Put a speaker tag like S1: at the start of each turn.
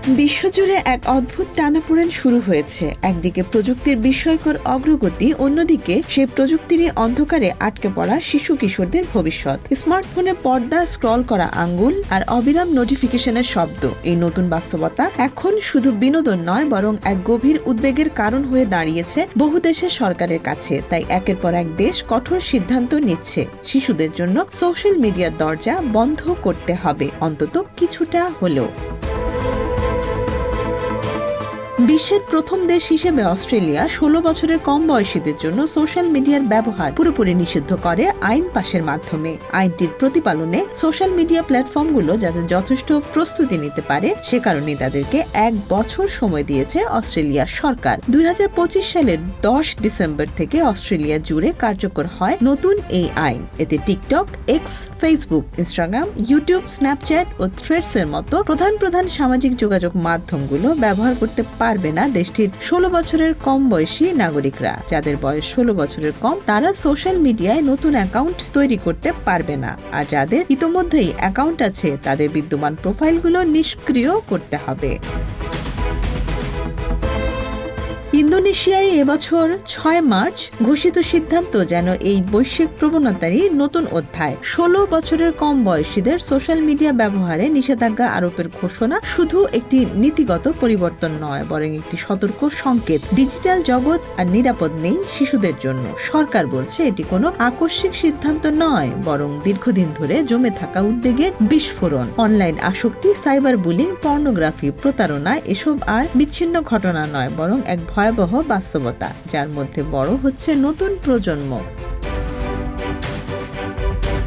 S1: বিশ্বজুড়ে এক অদ্ভুত টানাপোড়েন শুরু হয়েছে। একদিকে প্রযুক্তির বিস্ময়কর অগ্রগতি, অন্যদিকে সেই প্রযুক্তিরই অন্ধকারে আটকে পড়া শিশু কিশোরদের ভবিষ্যৎ। স্মার্টফোনে পর্দা, স্ক্রল করা আঙ্গুল আর অবিরাম নোটিফিকেশনের শব্দ, এই নতুন বাস্তবতা এখন শুধু বিনোদন নয়, বরং এক গভীর উদ্বেগের কারণ হয়ে দাঁড়িয়েছে বহু দেশের সরকারের কাছে। তাই একের পর এক দেশ কঠোর সিদ্ধান্ত নিচ্ছে, শিশুদের জন্য সোশ্যাল মিডিয়ার দরজা বন্ধ করতে হবে, অন্তত কিছুটা হলেও। বিশ্বের প্রথম দেশ হিসেবে অস্ট্রেলিয়া 16 বছরের কম বয়সীদের জন্য সোশ্যাল মিডিয়ার ব্যবহার পুরোপুরি নিষিদ্ধ করে আইন পাশের মাধ্যমে। আইনটির প্রতিপালনে সোশ্যাল মিডিয়া প্ল্যাটফর্মগুলো যাতে যথেষ্ট প্রস্তুতি নিতে পারে, সে কারণে তাদেরকে 1 বছর সময় দিয়েছে অস্ট্রেলিয়ার সরকার। 2025 সালের 10 ডিসেম্বর থেকে অস্ট্রেলিয়া জুড়ে কার্যকর হয় নতুন এই আইন। এতে TikTok, X, Facebook, Instagram, YouTube, Snapchat ও থ্রেডস এর মতো প্রধান সামাজিক যোগাযোগ মাধ্যমগুলো ব্যবহার করতে পারবে না দেশটির 16 বছরের কম বয়সী নাগরিকরা। যাদের বয়স 16 বছরের কম, তারা সোশ্যাল মিডিয়ায় নতুন অ্যাকাউন্ট তৈরি করতে পারবে না। আর যাদের ইতোমধ্যেই অ্যাকাউন্ট আছে, তাদের বিদ্যমান প্রোফাইলগুলো নিষ্ক্রিয় করতে হবে। ইন্দোনেশিয়ায় এবছর 6 মার্চ ঘোষিত সিদ্ধান্ত যেন এই বৈশ্বিক প্রবণতারই নতুন অধ্যায়। 16 বছরের কম বয়সীদের সোশ্যাল মিডিয়া ব্যবহারে নিষেধাজ্ঞা আরোপের ঘোষণা শুধু একটি নীতিগত পরিবর্তন নয়, বরং একটি সতর্ক সংকেত। ডিজিটাল জগৎ আর নিরাপদ নেই শিশুদের জন্য। সরকার বলছে এটি কোনো আকস্মিক সিদ্ধান্ত নয়, বরং দীর্ঘদিন ধরে জমে থাকা উদ্বেগের বিস্ফোরণ। অনলাইন আসক্তি, সাইবার বুলিং, পর্নোগ্রাফি, প্রতারণা, এসব আর বিচ্ছিন্ন ঘটনা নয়, বরং এক ভয়াবহ বাস্তবতা, যার মধ্যে বড় হচ্ছে নতুন প্রজন্ম।